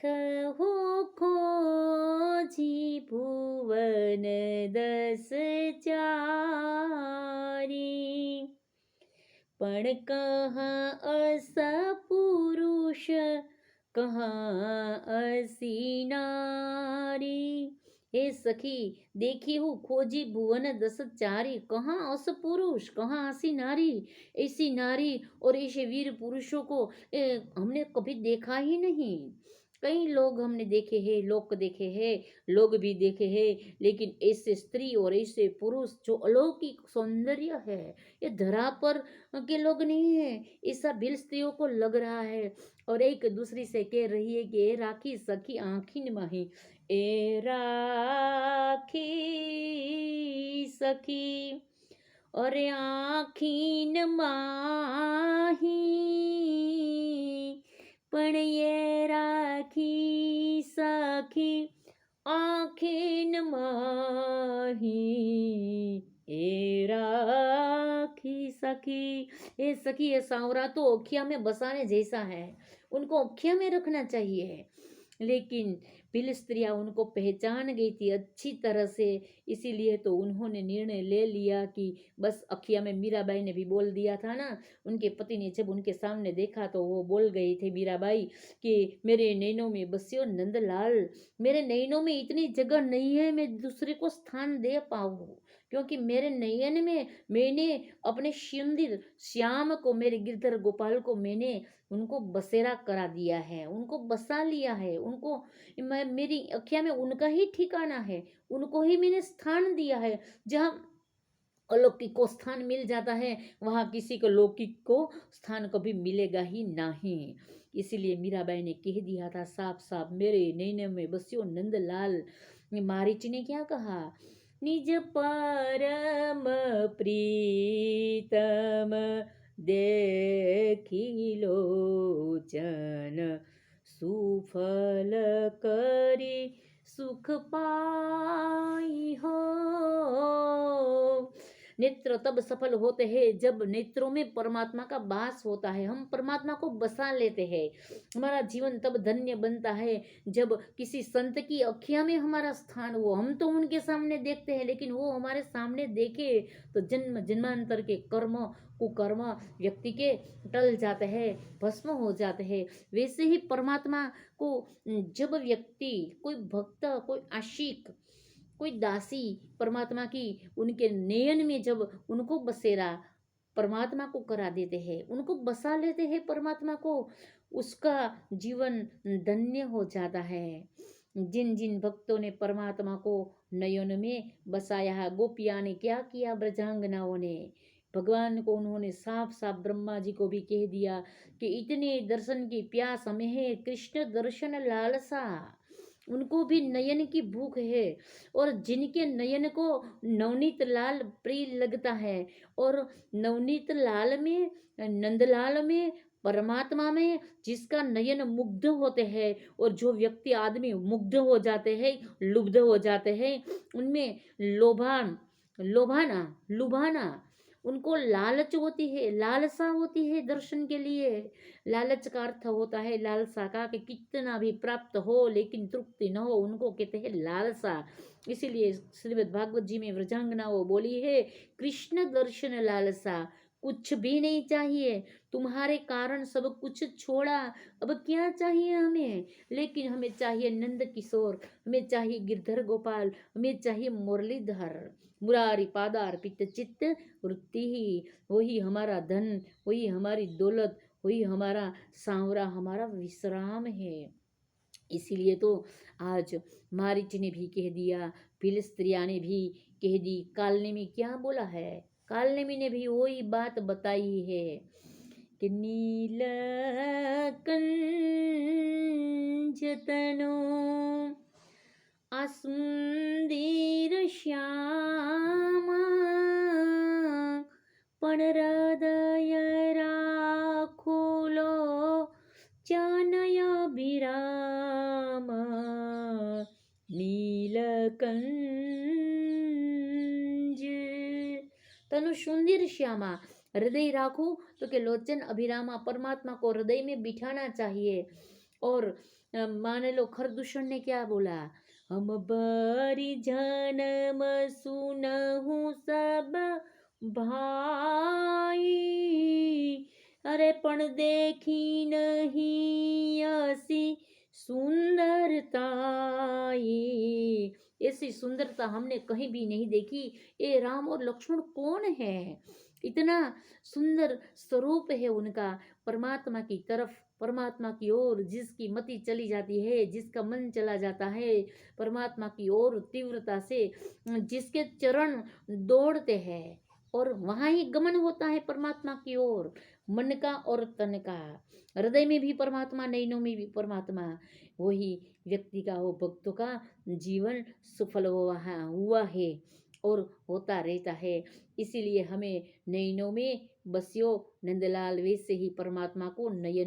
देखहु खोजी भुवन दस चारी। पण कहाँ अस पुरुष, कहाँ असी नारी। हे सखी, देखी हूँ खोजी भुवन दस चारी, कहाँ अस पुरुष कहाँ असी नारी। ऐसी नारी और ऐसे वीर पुरुषों को हमने कभी देखा ही नहीं। कई लोग हमने देखे हैं, लोक देखे हैं, लोग भी देखे हैं, लेकिन ऐसे स्त्री और ऐसे पुरुष जो अलौकिक सौंदर्य है, ये धरा पर के लोग नहीं है। ऐसा बिल स्त्रियों को लग रहा है और एक दूसरी से कह रही है कि ए राखी सखी आँखिन माही, ए राखी सखी और आँखिन माही, पण ये राखी सखी आँखिन माही, ए राखी सखी। ए सखी, ये सांवरा तो ओखिया में बसाने जैसा है, उनको ओखिया में रखना चाहिए। लेकिन भिल स्त्रियां उनको पहचान गई थी अच्छी तरह से, इसीलिए तो उन्होंने निर्णय ले लिया कि बस अखिया में, मीराबाई ने भी बोल दिया था ना, उनके पति ने जब उनके सामने देखा तो वो बोल गई थी मीराबाई कि मेरे नैनों में बसियो नंदलाल, मेरे नैनों में इतनी जगह नहीं है मैं दूसरे को स्थान दे पाऊँ, क्योंकि मेरे नयन में मैंने अपने शिंदिर श्याम को, मेरे गिरधर गोपाल को मैंने उनको बसेरा करा दिया है, उनको बसा लिया है, उनको मैं, मेरी अखिया में उनका ही ठिकाना है, उनको ही मैंने स्थान दिया है। जहाँ अलौकिक को स्थान मिल जाता है, वहाँ किसी को लौकिक को स्थान कभी मिलेगा ही नहीं। इसीलिए मीराबाई ने कह दिया था साफ साफ, मेरे नैने में बसियो नंदलाल। मारीच ने क्या कहा, निज परम प्रीतम देखी लोचन, सुफल करी सुख पाई हो। नेत्र तब सफल होते हैं जब नेत्रों में परमात्मा का वास होता है, हम परमात्मा को बसा लेते हैं। हमारा जीवन तब धन्य बनता है जब किसी संत की अखियां में हमारा स्थान हो। हम तो उनके सामने देखते हैं, लेकिन वो हमारे सामने देखे तो जन्म जन्मांतर के कर्म कुकर्म व्यक्ति के टल जाते हैं, भस्म हो जाते हैं। वैसे ही परमात्मा को जब व्यक्ति, कोई भक्त, कोई आशिक, कोई दासी परमात्मा की उनके नयन में जब उनको बसेरा परमात्मा को करा देते हैं, उनको बसा लेते हैं परमात्मा को, उसका जीवन धन्य हो जाता है। जिन जिन भक्तों ने परमात्मा को नयन में बसाया है, गोपिया ने क्या किया, ब्रजांगनाओं ने भगवान को उन्होंने साफ साफ, ब्रह्मा जी को भी कह दिया कि इतने दर्शन की प्यास हमें है, कृष्ण दर्शन लालसा, उनको भी नयन की भूख है। और जिनके नयन को नवनीत लाल प्रिय लगता है, और नवनीत लाल में, नंदलाल में, परमात्मा में जिसका नयन मुग्ध होते हैं, और जो व्यक्ति आदमी मुग्ध हो जाते हैं, लुब्ध हो जाते हैं, उनमें लोभाना लुभाना, उनको लालच होती है, लालसा होती है दर्शन के लिए। लालच का अर्थ होता है लालसा का, कि कितना भी प्राप्त हो लेकिन तृप्ति न हो, उनको कहते हैं लालसा। इसीलिए श्रीमद् भागवत जी में व्रजांगना वो बोली है, कृष्ण दर्शन लालसा, कुछ भी नहीं चाहिए, तुम्हारे कारण सब कुछ छोड़ा, अब क्या चाहिए हमें। लेकिन हमें चाहिए नंद किशोर, हमें चाहिए गिरधर गोपाल, हमें चाहिए मुरलीधर, मुरारी पादार्पित चित्त वृत्ति ही, वही हमारा धन, वही हमारी दौलत, वही हमारा सांवरा, हमारा विश्राम है। इसीलिए तो आज मारीच ने भी कह दिया, फिलिस्त्रिया ने भी कह दी, कालनेमी क्या बोला है, कालनेमी ने भी वही बात बताई है कि नील कंज तनो असुंदर श्यामा, पण हृदय राखुलो चानय विराम, नीलकंज तनु सुंदर श्यामा, हृदय राखो तो के लोचन अभिरामा, परमात्मा को हृदय में बिठाना चाहिए। और मान लो खरदूषण ने क्या बोला, हम बारी जन्म सुनहु सब भाई, अरे पण देखी नहीं ऐसी सुंदरता, ऐसी सुंदरता हमने कहीं भी नहीं देखी। ये राम और लक्ष्मण कौन है, इतना सुंदर स्वरूप है उनका, परमात्मा की तरफ, परमात्मा की ओर जिसकी मति चली जाती है, जिसका मन चला जाता है परमात्मा की ओर तीव्रता से, जिसके चरण दौड़ते हैं और वहां ही गमन होता है परमात्मा की ओर, मन का और तन का, हृदय में भी परमात्मा, नैनों में भी परमात्मा, वही व्यक्ति का, वो भक्तों का जीवन सफल हुआ है और होता रहता है। इसीलिए हमें नैनों में बसियो नंदलाल वैसे ही परमात्मा को नयन